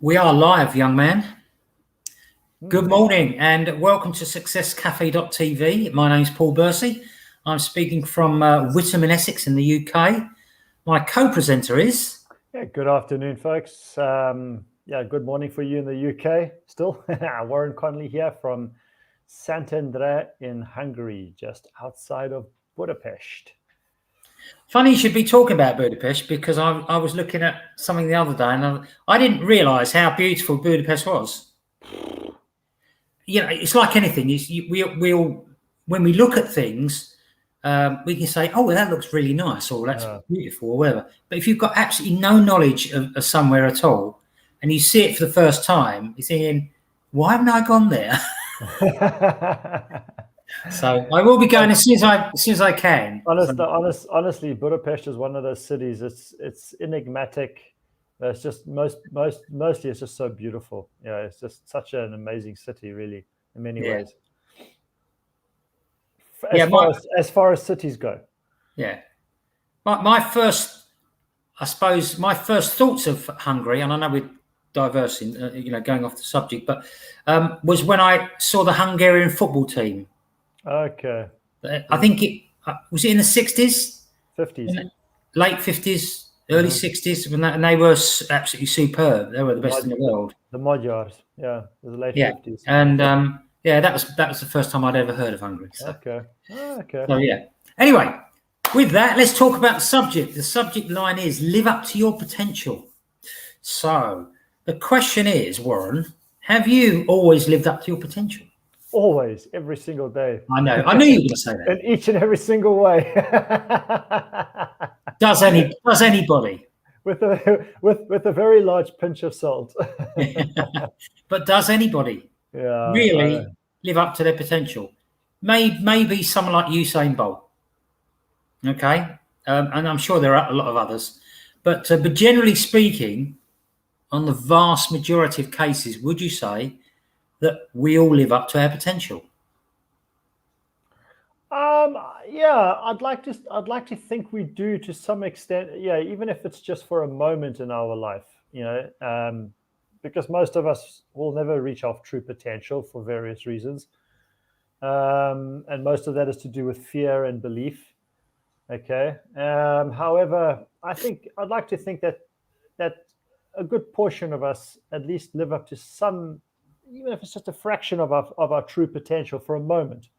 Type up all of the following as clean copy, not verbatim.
We are live, young man. Good morning and welcome to successcafe.tv. My name's Paul Bursey. I'm speaking from Whittam in Essex in the UK. My co-presenter is... Good afternoon, folks. Good morning for you in the UK still. Warren Connolly here from Santander in Hungary, just outside of Budapest. Funny you should be talking about Budapest because I was looking at something the other day and I didn't realise how beautiful Budapest was. You know, it's like anything. We all, when we look at things, we can say, "Oh, well, that looks really nice," or "That's beautiful," or whatever. But if you've got absolutely no knowledge of somewhere at all, and you see it for the first time, you're thinking, "Why haven't I gone there?" So I will be going as soon as I can. Honestly, Budapest is one of those cities. It's enigmatic. It's just mostly it's just so beautiful. Yeah, it's just such an amazing city, really, in many ways. As far as cities go. Yeah. My first thoughts of Hungary, and I know we're diversing, going off the subject, but was when I saw the Hungarian football team. Okay. I think it was in the 60s? 50s. Late 50s, early 60s, and they were absolutely superb. They were the best in the world. The Magyars, the late 50s. And that was the first time I'd ever heard of Hungary. So. Okay. So yeah. Anyway, with that, let's talk about the subject. The subject line is live up to your potential. So the question is, Warren, have you always lived up to your potential? Always, every single day. I know. I knew you were going to say that. In each and every single way. Does anybody? With a very large pinch of salt. But does anybody really live up to their potential? Maybe someone like Usain Bolt. Okay, and I'm sure there are a lot of others. But generally speaking, on the vast majority of cases, would you say that we all live up to our potential? I'd like to think we do to some extent. Yeah, even if it's just for a moment in our life, because most of us will never reach our true potential for various reasons, and most of that is to do with fear and belief. Okay. However, I'd like to think that a good portion of us at least live up to some, even if it's just a fraction of our true potential for a moment.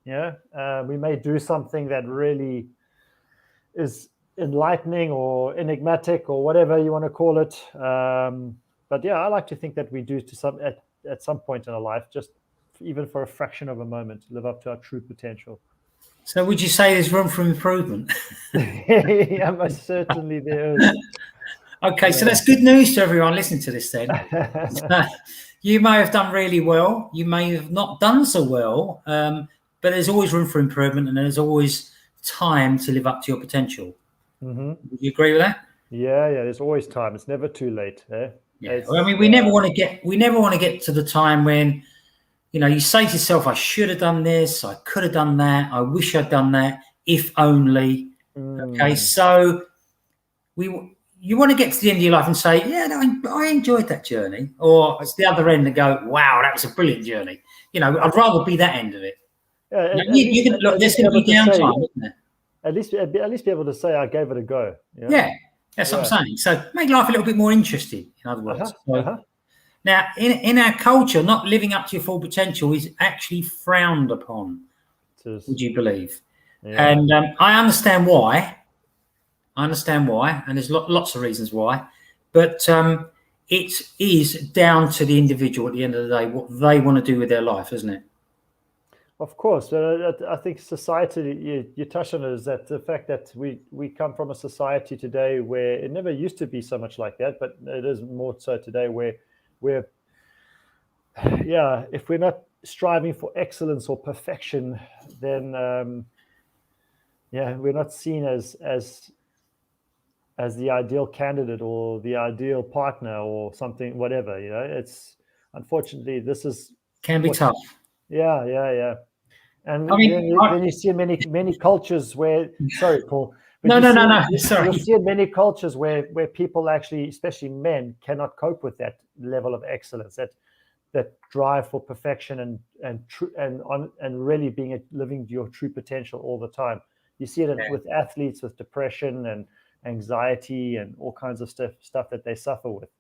We may do something that really is enlightening or enigmatic or whatever you want to call it. But I like to think that we do at some point in our life, just even for a fraction of a moment, live up to our true potential. So would you say there's room for improvement? Yeah, most certainly there is. Okay, so that's good news to everyone listening to this then. You may have done really well. You may have not done so well, but there's always room for improvement and there's always time to live up to your potential. Mm-hmm. Would you agree with that? Yeah, there's always time. It's never too late. Yeah. Well, I mean, we never want to get to the time when, you say to yourself, I should have done this, I could have done that, I wish I'd done that, if only. Okay, so you want to get to the end of your life and say, I enjoyed that journey. Or it's the other end and go, wow, that was a brilliant journey. I'd rather be that end of it. There's going to be downtime, isn't there? At least be able to say I gave it a go. Yeah, that's what I'm saying. So make life a little bit more interesting, in other words. Now, in our culture, not living up to your full potential is actually frowned upon, would you believe? Yeah. And I understand why. And there's lots of reasons why. But it is down to the individual at the end of the day, what they want to do with their life, isn't it? Of course. I think society, you touched on it, is that the fact that we come from a society today where it never used to be so much like that, but it is more so today where if we're not striving for excellence or perfection, then we're not seen as the ideal candidate or the ideal partner or something, whatever. It's unfortunately this can be tough. Yeah. And then you see many cultures where, sorry, Paul, But No, you no, see, no, no. you'll Sorry. see in many cultures where people actually, especially men, cannot cope with that level of excellence, that drive for perfection and really living your true potential all the time. You see it with athletes with depression and anxiety and all kinds of stuff that they suffer with.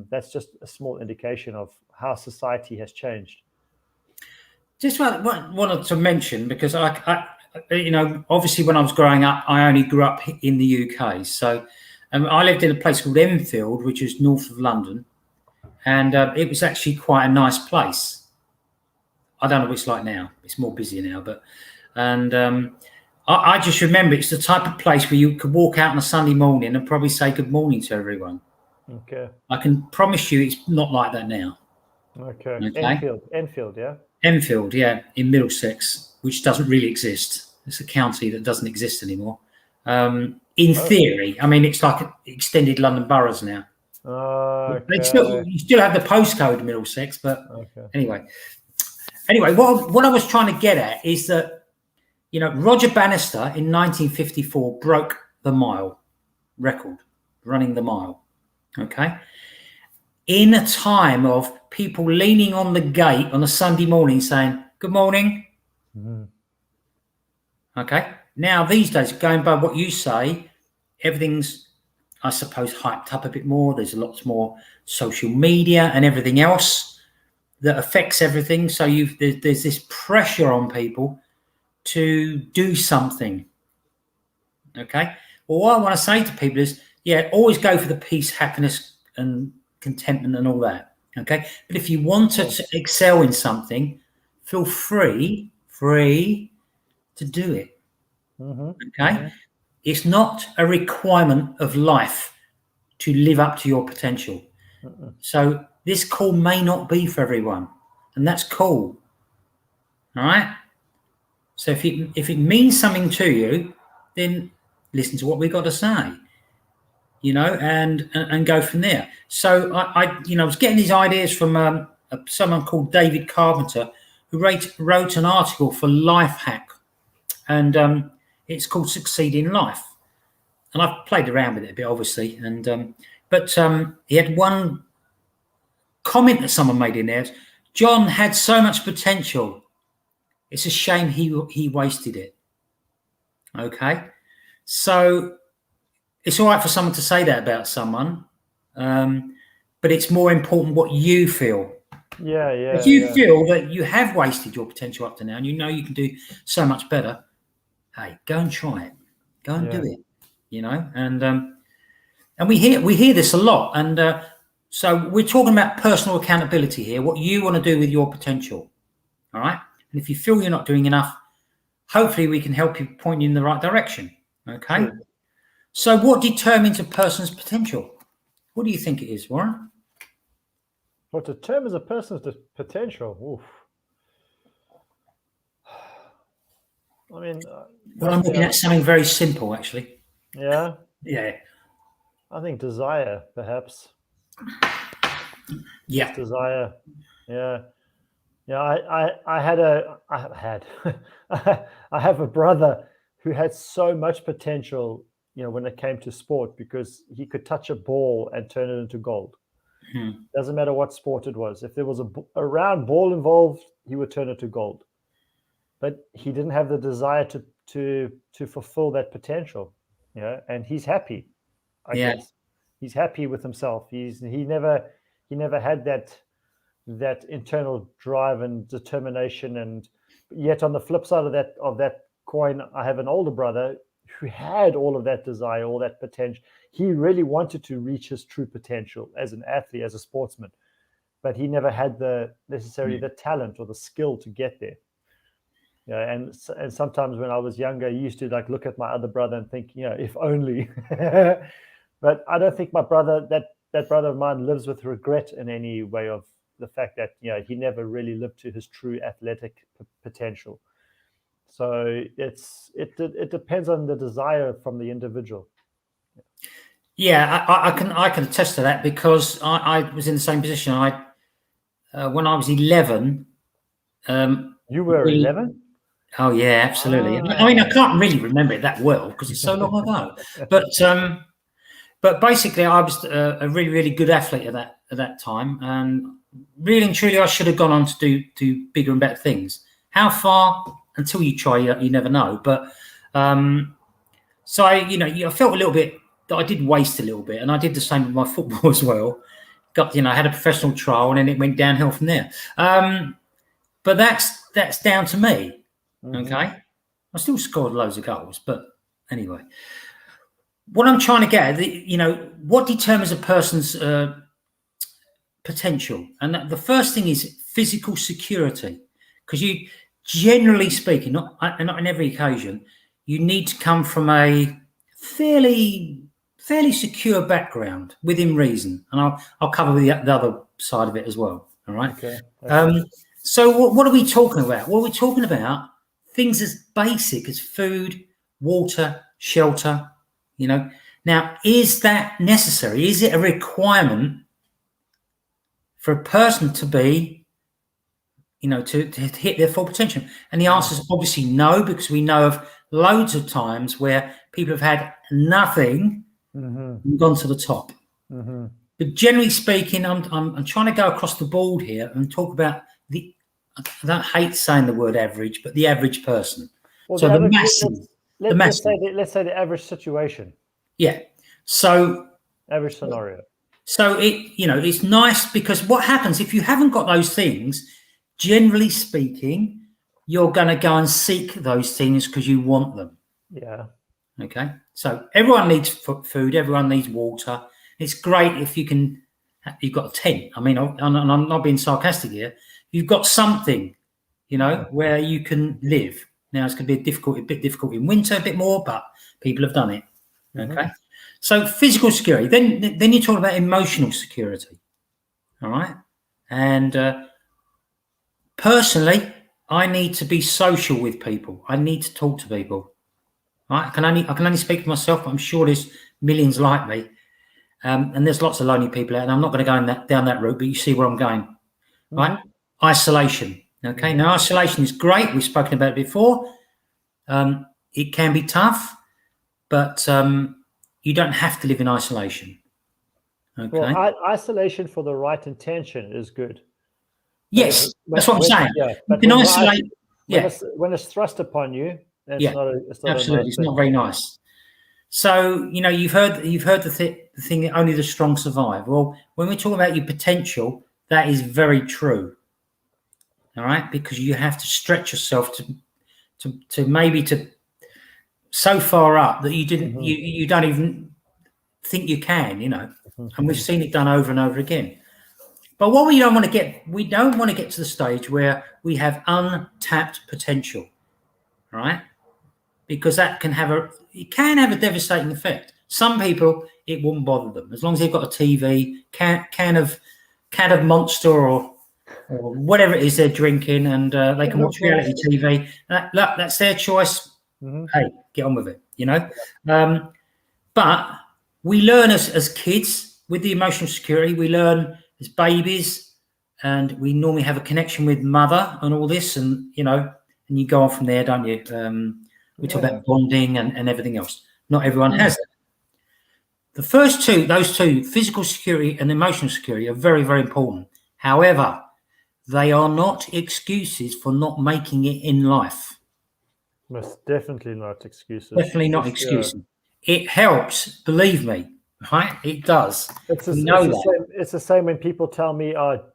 That's just a small indication of how society has changed. Just wanted to mention, because obviously when I was growing up, I only grew up in the UK. So I lived in a place called Enfield, which is north of London, and it was actually quite a nice place. I don't know what it's like now. It's more busy now, and I just remember it's the type of place where you could walk out on a Sunday morning and probably say good morning to everyone. Okay. I can promise you it's not like that now. Okay. Okay. Enfield, yeah. Enfield, yeah, in Middlesex, which doesn't really exist. It's a county that doesn't exist anymore. In theory, I mean, it's like extended London boroughs now. Okay. You still have the postcode Middlesex, but Okay. anyway, what I was trying to get at is that, Roger Bannister in 1954 broke the mile record, running the mile. Okay. In a time of people leaning on the gate on a Sunday morning saying, good morning. Mm-hmm. Okay. Now, these days, going by what you say, everything's, I suppose, hyped up a bit more. There's lots more social media and everything else that affects everything. So there's this pressure on people to do something. Okay. Well, what I want to say to people is, always go for the peace, happiness, and contentment and all that. Okay. But if you want to excel in something, feel free to do it. Mm-hmm. Okay. Mm-hmm. It's not a requirement of life to live up to your potential. Mm-hmm. So this call may not be for everyone, and that's cool. All right. So if it means something to you, then listen to what we've got to say, and go from there. So I was getting these ideas from someone called David Carpenter, who wrote an article for Life Hack, and it's called Succeed in Life. And I've played around with it a bit, obviously. But he had one comment that someone made in there. John had so much potential. It's a shame he wasted it. Okay. So it's all right for someone to say that about someone, but it's more important what you feel. Yeah. If you feel that you have wasted your potential up to now and you know you can do so much better, hey, go and try it. Go and do it. And we hear this a lot. And so we're talking about personal accountability here, what you want to do with your potential. All right. And if you feel you're not doing enough, hopefully we can help you point you in the right direction. Okay. Sure. So what determines a person's potential? What do you think it is, Warren? What determines a person's potential? Oof. I mean, well, I'm looking at something very simple, actually. Yeah. Yeah. I think desire, perhaps. Yeah. Just desire. Yeah. Yeah. I have a brother who had so much potential, when it came to sport, because he could touch a ball and turn it into gold. Doesn't matter what sport it was. If there was a round ball involved, he would turn it to gold. But he didn't have the desire to fulfill that potential, and he's happy. I guess he's happy with himself. He never had that internal drive and determination. And yet on the flip side of that coin, I have an older brother who had all of that desire, all that potential. He really wanted to reach his true potential as an athlete, as a sportsman, but he never had necessarily the talent or the skill to get there. And sometimes when I was younger, I used to look at my other brother and think, if only. But I don't think my brother, that brother of mine, lives with regret in any way of the fact that he never really lived to his true athletic potential. So it depends on the desire from the individual. Yeah, I can attest to that, because I was in the same position. When I was 11. You were 11? Oh yeah, absolutely. I mean, I can't really remember it that well because it's so long ago. But basically, I was a really, really good athlete at that time, and really and truly, I should have gone on to do bigger and better things. How far? Until you try, you never know. But so I felt a little bit that I did waste a little bit, and I did the same with my football as well. I had a professional trial, and then it went downhill from there. But that's down to me. Okay, I still scored loads of goals, but anyway, what I'm trying to get at, what determines a person's potential, and the first thing is physical security, because you, generally speaking, not in every occasion, you need to come from a fairly secure background within reason, and I'll cover the other side of it as well. All right. Okay. So what are we talking about? Well, we're talking about things as basic as food, water, shelter. Now, is that necessary? Is it a requirement for a person to be, to hit their full potential? And the answer is obviously no, because we know of loads of times where people have had nothing and gone to the top. But generally speaking, I'm trying to go across the board here and talk about I don't hate saying the word average, but the average person. Well, so let's say the average situation. Yeah. So average scenario. So it's nice, because what happens if you haven't got those things, generally speaking, you're going to go and seek those things because you want them. Yeah. Okay. So everyone needs food. Everyone needs water. It's great if you've got a tent. I mean, I'm not being sarcastic here. You've got something, where you can live. Now it's going to be a bit difficult in winter, a bit more, but people have done it. Okay. So physical security. Then you talk about emotional security. All right. And personally, I need to be social with people. I need to talk to people. Right. I can only speak for myself, but I'm sure there's millions like me. And there's lots of lonely people out, and I'm not going to go down that route, but you see where I'm going. Right. Isolation. Okay. Now, isolation is great. We've spoken about it before. It can be tough, but you don't have to live in isolation. Okay. Well, isolation for the right intention is good. Yes, that's what I'm saying. Yeah, but you can isolate. When it's thrust upon you, it's not absolutely. It's not very nice. So you've heard the thing that only the strong survive. Well, when we talk about your potential, that is very true. All right, because you have to stretch yourself to maybe so far up that you don't even think you can, and we've seen it done over and over again. But what we don't want to get to the stage where we have untapped potential, right? Because that can have a devastating effect. Some people, it won't bother them as long as they've got a TV, can of Monster or whatever it is they're drinking, and they can watch reality TV. That's their choice. Hey, get on with it, but we learn as kids with the emotional security. We learn as babies, and we normally have a connection with mother and all this, and and you go on from there, don't you? We talk about bonding and everything else. Not everyone has that. The first two, those two, physical security and emotional security, are very, very important. However, they are not excuses for not making it in life. Most definitely not excuses. Definitely not excuses. Sure. It helps, believe me, right? It does. It's the same when people tell me,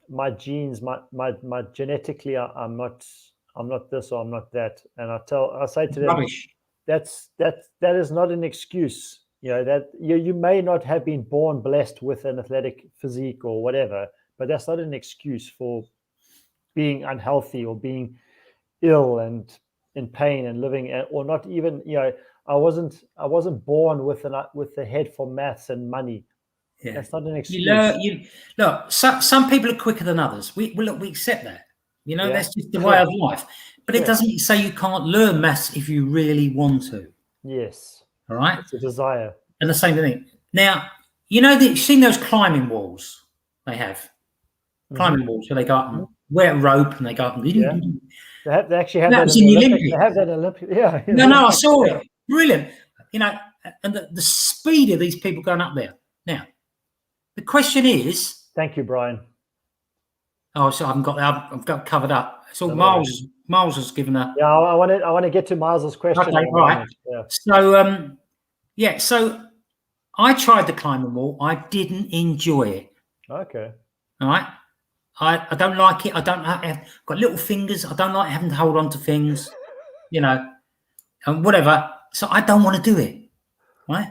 my genes, my genetically, I'm not this or I'm not that, and I say to them, rubbish. That is not an excuse. That you may not have been born blessed with an athletic physique or whatever, but that's not an excuse for being unhealthy or being ill and in pain and living, or not even, I wasn't born with the head for maths and money. Yeah. That's not an excuse. Look, some people are quicker than others. We accept that. That's just the way of life. But it doesn't say you can't learn maths if you really want to. Yes. All right. It's a desire. And the same thing. Now, you've seen those climbing walls they have. Climbing walls where they go up wear a rope and they go. Yeah. They actually have That that was in in the the Olympics. They Olympics. have that in Olympics. Yeah. No, I saw it. Brilliant. And the speed of these people going up there. Now, the question is, Thank you, Brian. oh, so I've got covered up. It's all No. Miles has given a. Yeah, I want to get to Miles's question. Okay, right. Yeah. So, so I tried the climbing wall. I didn't enjoy it. Okay. All right. I don't like it. I don't have got little fingers. I don't like having to hold on to things, and whatever. So I don't want to do it. Right.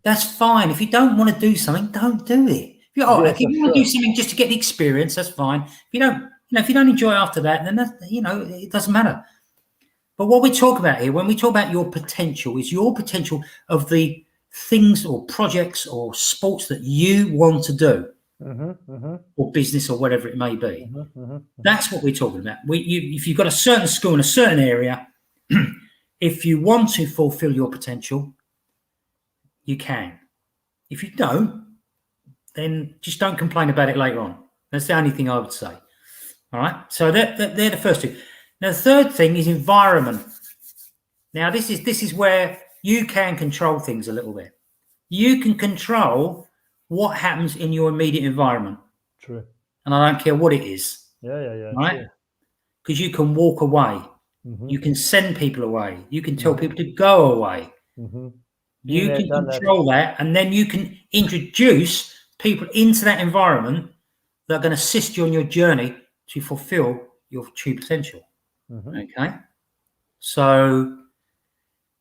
That's fine. If you don't want to do something, don't do it. If you want to do something just to get the experience, that's fine. If you don't, if you don't enjoy it after that, then it doesn't matter. But what we talk about here, when we talk about your potential, is your potential of the things or projects or sports that you want to do, or business or whatever it may be. That's what we're talking about. If you've got a certain skill in a certain area, if you want to fulfill your potential, you can. If you don't, then just don't complain about it later on. That's the only thing I would say. All right. So they're the first two. Now, the third thing is environment. Now, this is where you can control things a little bit. You can control what happens in your immediate environment. True. And I don't care what it is. Yeah. Right? Because you can walk away. You can send people away. You can tell people to go away. You can control that, and then you can introduce people into that environment that are going to assist you on your journey to fulfill your true potential. Okay, so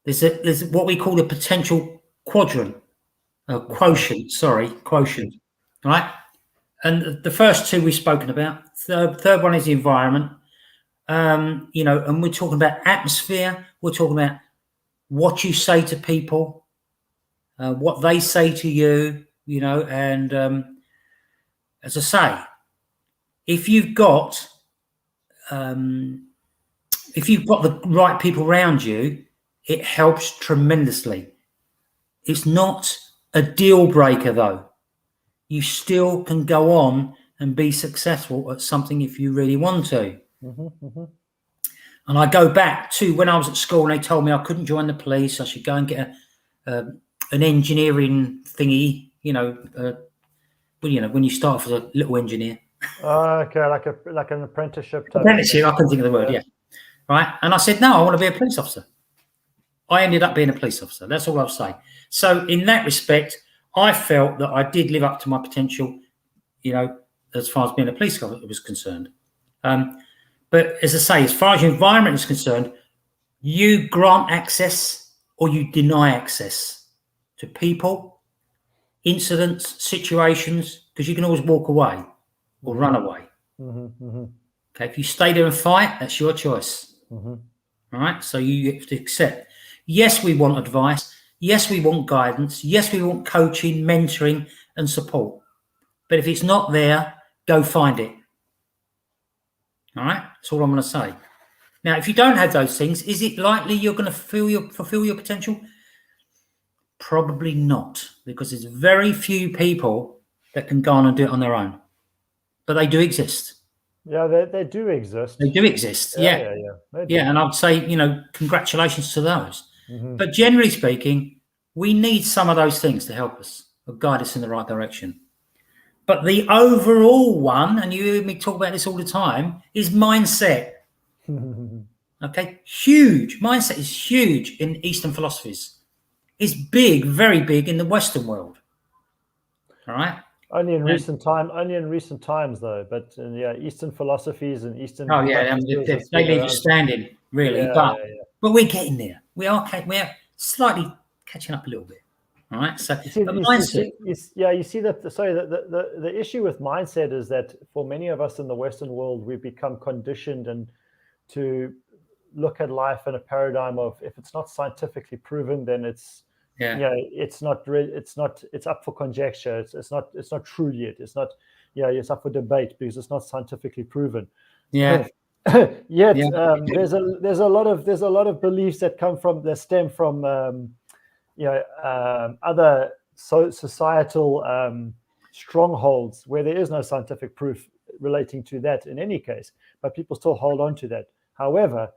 there's what we call a potential quotient. Quotient. Right, and the first two we've spoken about. Third one is the environment. And we're talking about atmosphere. We're talking about what you say to people, what they say to you. And as I say, if you've got the right people around you, it helps tremendously. It's not a deal breaker, though. You still can go on and be successful at something if you really want to. And I go back to when I was at school and they told me I couldn't join the police. I should go and get an engineering thingy, when you start as a little engineer. Okay, like an apprenticeship. Apprenticeship, I couldn't think of the word, yeah. Right. And I said, no, I want to be a police officer. I ended up being a police officer. That's all I'll say. So in that respect, I felt that I did live up to my potential, as far as being a police officer was concerned. But as I say, as far as your environment is concerned, you grant access or you deny access to people, incidents, situations, because you can always walk away or run away. Okay, if you stay there and fight, that's your choice. All right, so you have to accept. Yes, we want advice. Yes, we want guidance. Yes, we want coaching, mentoring, and support. But if it's not there, go find it. All right, that's all I'm going to say. Now, if you don't have those things, is it likely you're going to fulfill your potential? Probably not, because there's very few people that can go on and do it on their own. But they do exist. Yeah, they do exist. They do exist. Yeah. And I'd say, congratulations to those. But generally speaking, we need some of those things to help us or guide us in the right direction. But the overall one, and you hear me talk about this all the time, is mindset. Okay, huge. Mindset is huge in Eastern philosophies. It's big, very big in the Western world. All right. Only in recent times, though. But Eastern philosophies and Eastern. Oh yeah, they leave you standing, really. But we're getting there. We're slightly catching up a little bit. All right. So you see that. Sorry, the issue with mindset is that for many of us in the Western world, we've become conditioned and to look at life in a paradigm of if it's not scientifically proven, then it's it's up for conjecture. It's not true yet. It's not it's up for debate because it's not scientifically proven. Yeah. There's a lot of beliefs that stem from other societal strongholds where there is no scientific proof relating to that in any case, but people still hold on to that. However,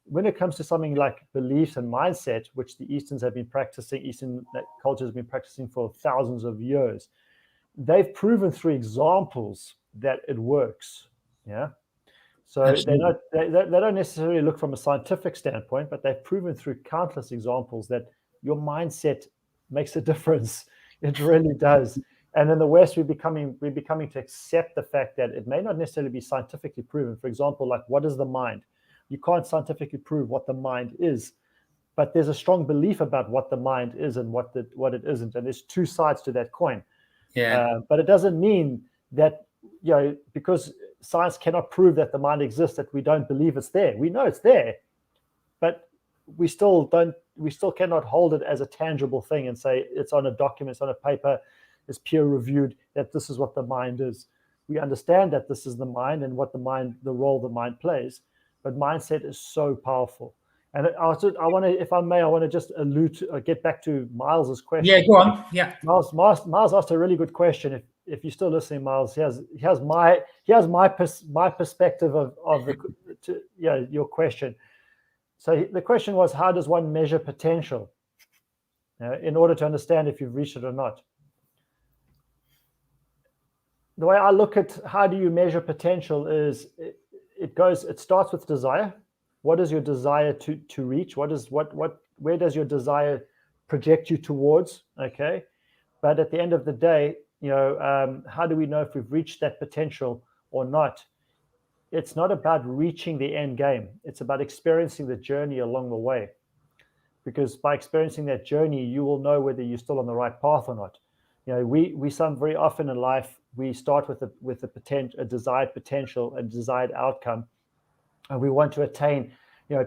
when it comes to something like beliefs and mindset, which the Eastern cultures have been practicing for thousands of years, they've proven through examples that it works. Yeah. So they don't necessarily look from a scientific standpoint, but they've proven through countless examples that your mindset makes a difference. It really does. And in the West, we're becoming to accept the fact that it may not necessarily be scientifically proven. For example, like, what is the mind? You can't scientifically prove what the mind is, but there's a strong belief about what the mind is and what it isn't. And there's two sides to that coin. Yeah. But it doesn't mean that, because science cannot prove that the mind exists, that we don't believe it's there. We know it's there, but we still cannot hold it as a tangible thing and say it's on a document, it's on a paper, it's peer reviewed, that this is what the mind is. We understand that this is the mind and the role the mind plays, but mindset is so powerful. And I want to, if I may, I want to just get back to Miles's question. Yeah, go on. Yeah. Miles asked a really good question. If you're still listening, Miles, he has my perspective of your question. So the question was, how does one measure potential in order to understand if you've reached it or not? The way I look at how do you measure potential is it starts with desire. What is your desire to reach? Where does your desire project you towards? Okay. But at the end of the day, how do we know if we've reached that potential or not? It's not about reaching the end game. It's about experiencing the journey along the way. Because by experiencing that journey, you will know whether you're still on the right path or not. We very often in life, we start with a desired potential, a desired outcome, and we want to attain.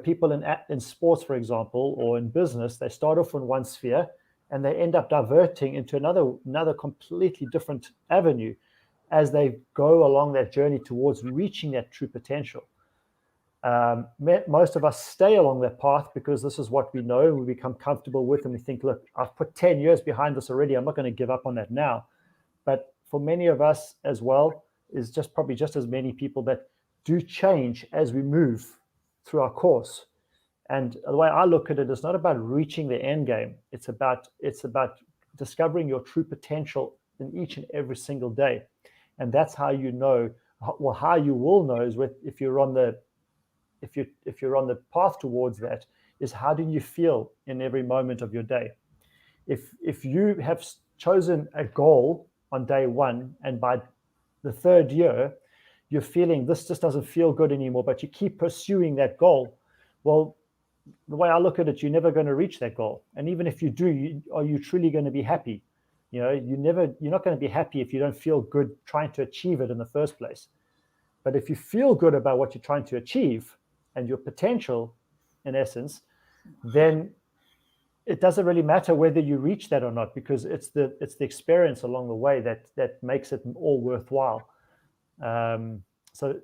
People in sports, for example, or in business, they start off in one sphere and they end up diverting into another completely different avenue as they go along that journey towards reaching that true potential. Most of us stay along that path because this is what we know, we become comfortable with, and we think, look, I've put 10 years behind this already, I'm not going to give up on that now. But for many of us as well, is probably just as many people that do change as we move through our course. And the way I look at it is not about reaching the end game. It's about discovering your true potential in each and every single day. And that's how you know, well, how you will know is if you're on the path towards that, is how do you feel in every moment of your day? If you have chosen a goal on day one, and by the third year, you're feeling this just doesn't feel good anymore, but you keep pursuing that goal, well, the way I look at it, you're never going to reach that goal. And even if you do, are you truly going to be happy? You're not going to be happy if you don't feel good trying to achieve it in the first place. But if you feel good about what you're trying to achieve and your potential, in essence, then it doesn't really matter whether you reach that or not, because it's the experience along the way that makes it all worthwhile. So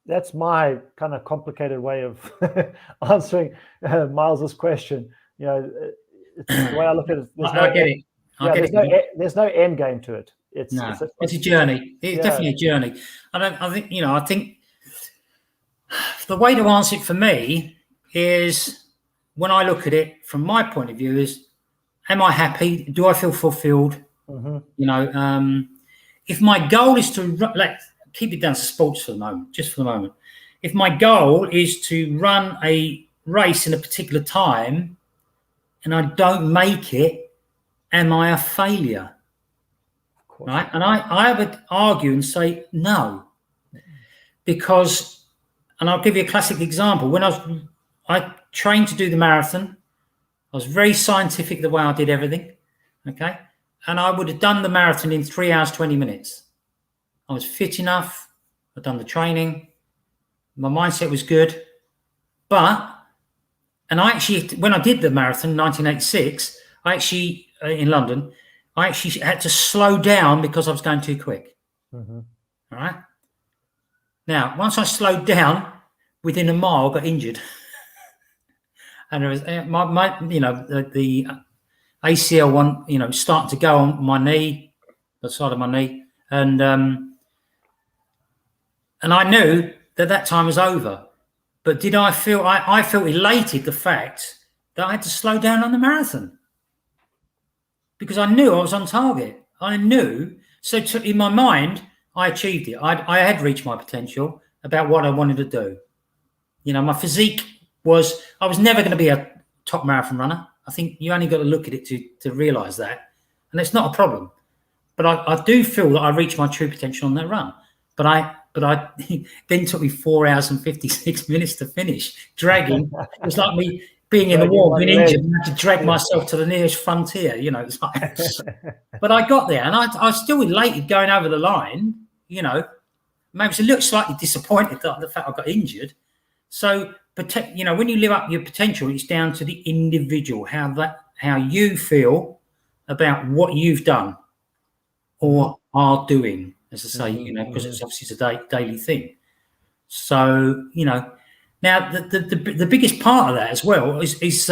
that's my kind of complicated way of answering Miles's question. It's the way I look at it. I get it. There's no end game to it. It's a journey. It's definitely a journey. I think the way to answer it for me is, when I look at it from my point of view, is, am I happy? Do I feel fulfilled? Mm-hmm. If my goal is to keep it down to sports for the moment, if my goal is to run a race in a particular time and I don't make it, am I a failure? Right? And I would argue and say no, because, and I'll give you a classic example. When I trained to do the marathon, I was very scientific the way I did everything, okay? And I would have done the marathon in 3 hours, 20 minutes. I was fit enough. I'd done the training. My mindset was good. And I actually, when I did the marathon in 1986, in London, I actually had to slow down because I was going too quick. Mm-hmm. All right. Now, once I slowed down, within a mile, I got injured. And it was the ACL one, starting to go on my knee, the side of my knee, and And I knew that time was over. But did I feel, I felt elated the fact that I had to slow down on the marathon because I knew I was on target. I knew. So in my mind, I achieved it. I had reached my potential about what I wanted to do. You know, my physique was, I was never going to be a top marathon runner. I think you only got to look at it to realize that. And it's not a problem. But I do feel that I reached my true potential on that run. But I then took me 4 hours and 56 minutes to finish, dragging. It was like me being in the war, being injured, and had to drag myself to the nearest frontier. You know, it's like, but I got there, and I was still elated going over the line. You know, maybe it's a little slightly disappointed that the fact I got injured. So, but you know, when you live up your potential, it's down to the individual, how you feel about what you've done or are doing, as I say, you know, because it's obviously a daily thing. So, you know, now the biggest part of that as well is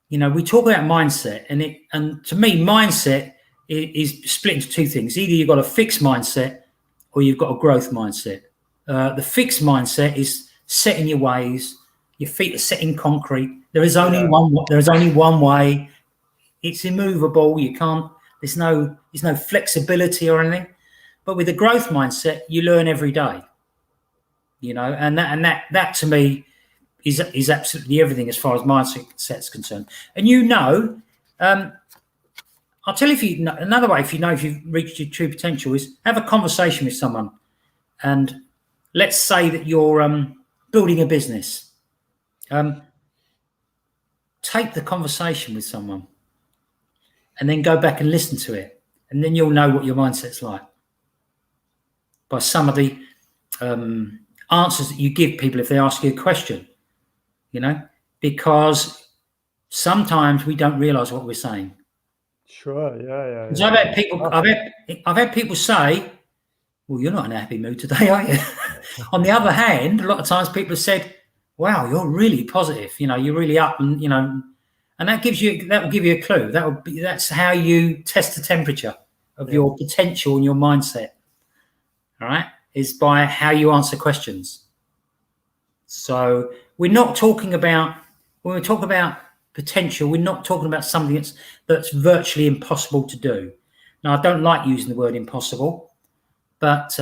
you know, we talk about mindset, and to me, mindset is split into two things. Either you've got a fixed mindset or you've got a growth mindset. The fixed mindset is set in your ways. Your feet are set in concrete. There is only one. There is only one way. It's immovable. You can't. There's no flexibility or anything. But with a growth mindset, you learn every day. You know, and that to me is absolutely everything as far as mindset's concerned. And you know, I'll tell you, if you know, another way, if you've reached your true potential, is have a conversation with someone. And let's say that you're building a business. Take the conversation with someone and then go back and listen to it. And then you'll know what your mindset's like by some of the answers that you give people if they ask you a question, you know, because sometimes we don't realize what we're saying. Sure, yeah. So I've had people say, well, you're not in a happy mood today, are you? On the other hand, a lot of times people have said, wow, you're really positive, you know, you're really up, and, you know, and that will give you a clue. That's how you test the temperature of your potential and your mindset. All right, is by how you answer questions. So we're not talking about, when we talk about potential, we're not talking about something that's virtually impossible to do. Now, I don't like using the word impossible, but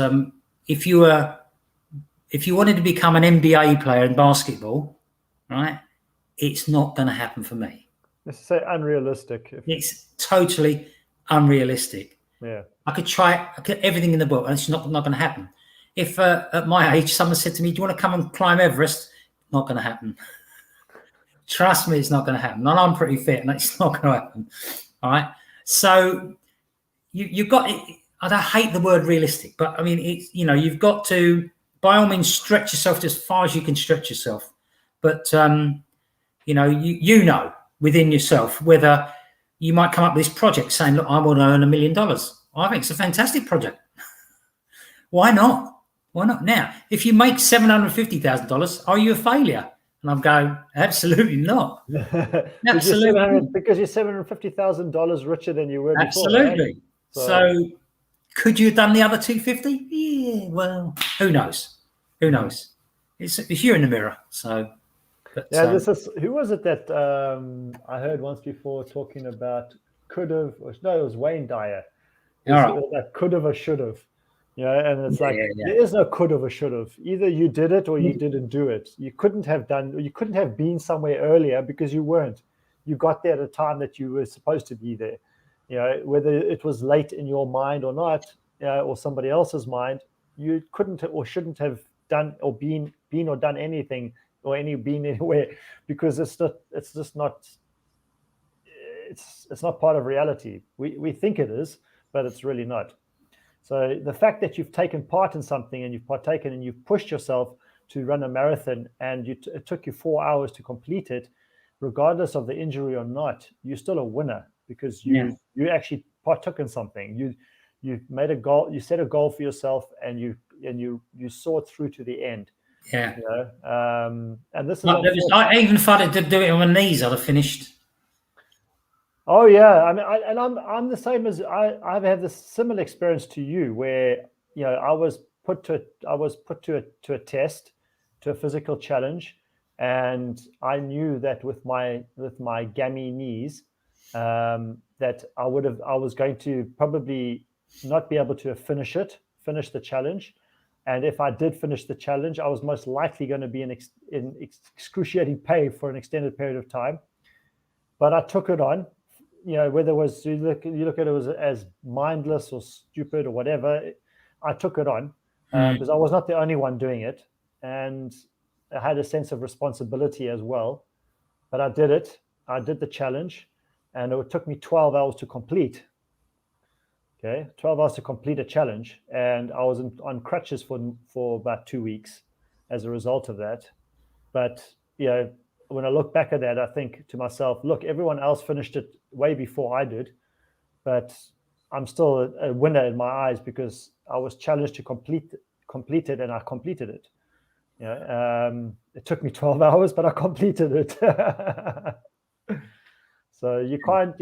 if you wanted to become an NBA player in basketball, right, it's not going to happen for me. Let's say unrealistic. It's totally unrealistic. Yeah. I could try everything in the book, and it's not going to happen. If at my age someone said to me, do you want to come and climb Everest? Not going to happen. Trust me, it's not going to happen. And I'm pretty fit, and it's not going to happen. All right. So you've got it. I don't hate the word realistic, but I mean, it's, you know, you've got to, by all means, stretch yourself as far as you can stretch yourself. But, you know, you know within yourself whether you might come up with this project saying, look, I want to earn $1 million. I think it's a fantastic project. Why not? Why not? Now, if you make $750,000, are you a failure? And I'm going, absolutely not. Absolutely. Because you're $750,000 richer than you were before. Absolutely. Right? So could you have done the other 250? Yeah, well, who knows? Who knows? It's you're in the mirror. So, but, yeah, this is, who was it that I heard once before talking about could have, no, it was Wayne Dyer. That could have or should have. You know, and it's there is no could have or should have. Either you did it or you didn't do it. You couldn't have been somewhere earlier because you weren't. You got there at a time that you were supposed to be there. You know, whether it was late in your mind or not, or somebody else's mind, you couldn't or shouldn't have done or been or done anything or been anywhere, because it's not part of reality. We think it is, but it's really not. So the fact that you've taken part in something and you've partaken and you've pushed yourself to run a marathon and it took you 4 hours to complete it, regardless of the injury or not, you're still a winner because you actually partook in something. You made a goal, you set a goal for yourself, and you saw it through to the end. Yeah. You know? And this is even if I did do it on my knees, I'd have finished. Oh yeah, I mean, I'm the same as I've had this similar experience to you, where, you know, I was put to a test, to a physical challenge, and I knew that with my gammy knees, that I was going to probably not be able to finish the challenge. And if I did finish the challenge, I was most likely going to be in excruciating pain for an extended period of time. But I took it on, whether it was you look at it as mindless or stupid or whatever. I took it on because I was not the only one doing it, and I had a sense of responsibility as well. But I did it. I did the challenge, and it took me 12 hours to complete. Okay, 12 hours to complete a challenge, and I was on crutches for about 2 weeks as a result of that. But when I look back at that, I think to myself, look, everyone else finished it way before I did, but I'm still a winner in my eyes because I was challenged to complete it, and I completed it. It took me 12 hours, but I completed it. So you can't,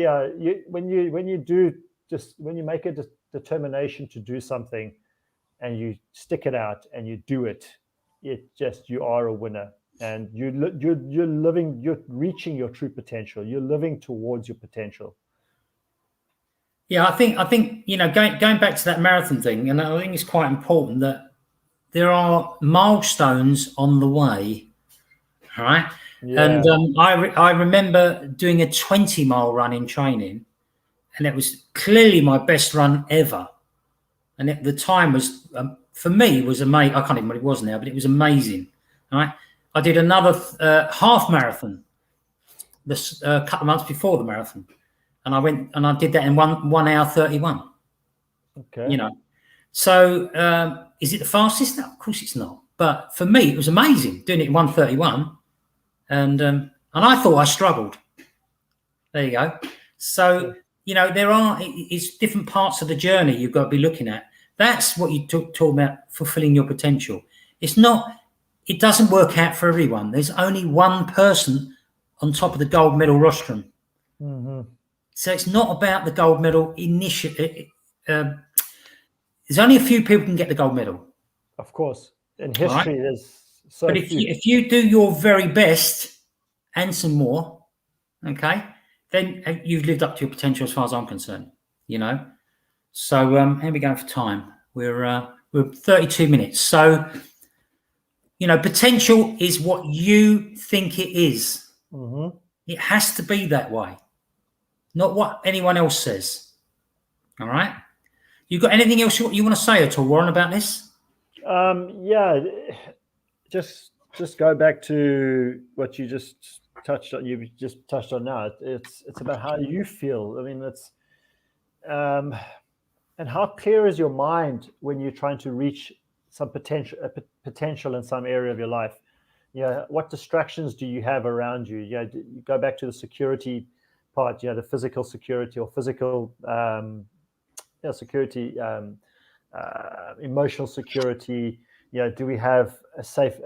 when you make a determination to do something and you stick it out and you do it, you are a winner. And you're reaching your true potential. You're living towards your potential. Yeah, I think going back to that marathon thing, and I think it's quite important that there are milestones on the way, right? Yeah. And I remember doing a 20-mile run in training, and it was clearly my best run ever. And the time was, for me, was amazing. I can't even remember what it was now, but it was amazing, right? I did another half marathon a couple of months before the marathon, and I went and I did that in 1 hour 31. Okay. So is it the fastest? No, of course it's not. But for me, it was amazing doing it in 1:31, and I thought I struggled. There you go. So it's different parts of the journey you've got to be looking at. That's what you talk about, fulfilling your potential. It doesn't work out for everyone. There's only one person on top of the gold medal rostrum. Mm-hmm. So it's not about the gold medal initially. There's only a few people can get the gold medal. Of course. In history, right? There's so But if you do your very best and some more, okay, then you've lived up to your potential as far as I'm concerned, So how are we going for time? We're 32 minutes. So potential is what you think it is. Mm-hmm. It has to be that way, not what anyone else says. All right? You got anything else you want to say at all, Warren, about this? Yeah, just go back to what you just touched on. You just touched on now. It's about how you feel. I mean, it's and how clear is your mind when you're trying to reach some potential in some area of your life. What distractions do you have around you? You go back to the security part. The physical security or physical security, emotional security. Do we have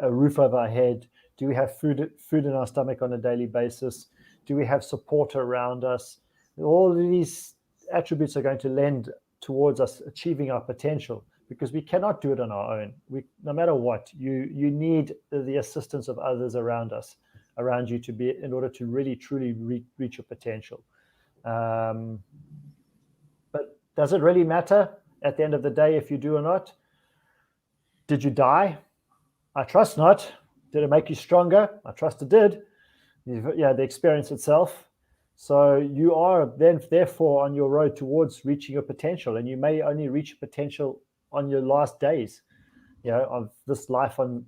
a roof over our head? Do we have food in our stomach on a daily basis? Do we have support around us? All of these attributes are going to lend towards us achieving our potential, because we cannot do it on our own. No matter what, you need the assistance of others around you in order to really truly reach your potential. But does it really matter at the end of the day if you do or not? Did you die? I trust not. Did it make you stronger? I trust it did. The experience itself. So you are then therefore on your road towards reaching your potential, and you may only reach your potential on your last days, of this life on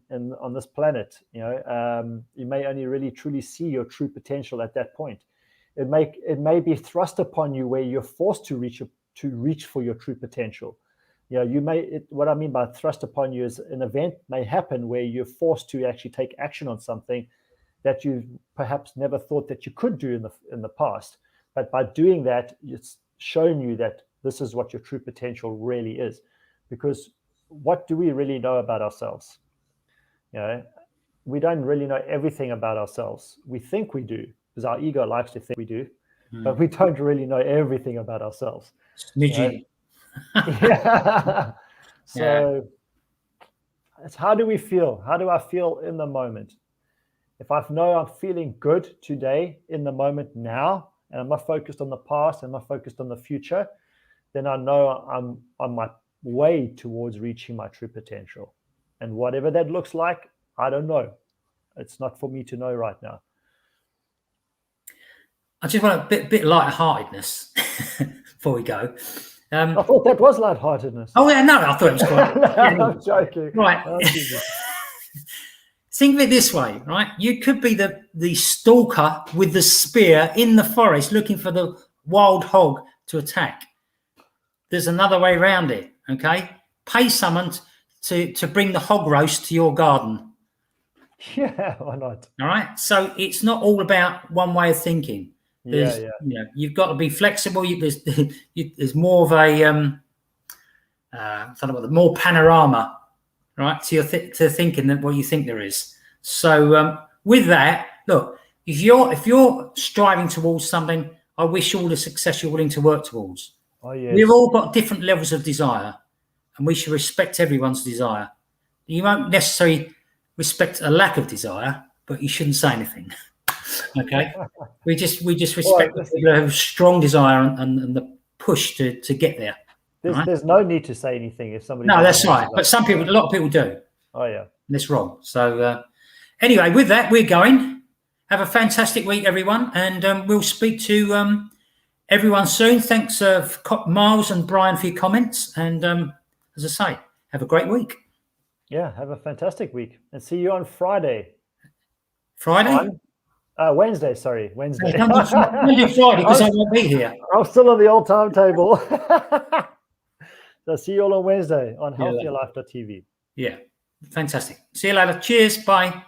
this planet. You may only really truly see your true potential at that point. It may be thrust upon you where you're forced to reach for your true potential. What I mean by thrust upon you is an event may happen where you're forced to actually take action on something that you perhaps never thought that you could do in the past. But by doing that, it's shown you that this is what your true potential really is. Because what do we really know about ourselves? We don't really know everything about ourselves. We think we do, because our ego likes to think we do, but we don't really know everything about ourselves. Smidgy. Yeah. So It's how do we feel? How do I feel in the moment? If I know I'm feeling good today, in the moment now, and I'm not focused on the past, I'm not focused on the future, then I know I'm on my way towards reaching my true potential. And whatever that looks like, I don't know. It's not for me to know right now. I just want a bit light-heartedness before we go. I thought that was lightheartedness. Oh yeah, no, I thought it was quite. I'm joking. Right. Think of it this way, right? You could be the stalker with the spear in the forest looking for the wild hog to attack. There's another way around it, okay? Pay someone to bring the hog roast to your garden. Yeah, why not? All right. So it's not all about one way of thinking. There's, Yeah. You know, you've got to be flexible. There's more of a I don't know what, more panorama, right? To your to thinking than what you think there is. So with that, look, if you're striving towards something, I wish you all the success you're willing to work towards. Oh yes. We've all got different levels of desire, and we should respect everyone's desire. You won't necessarily respect a lack of desire, but you shouldn't say anything. Okay, we just respect the people who have strong desire and the push to get there. There's no need to say anything if somebody. No, that's right. But a lot of people do. Oh yeah, and it's wrong. So anyway, with that, we're going. Have a fantastic week, everyone, and we'll speak to everyone soon. Thanks, Miles and Brian, for your comments. And as I say, have a great week. Yeah, have a fantastic week, and see you on Friday. Wednesday, sorry. Wednesday. Don't do Friday because I won't be here. I'm still on the old timetable. So see you all on Wednesday on healthierlife.tv. Yeah, fantastic. See you later. Cheers. Bye.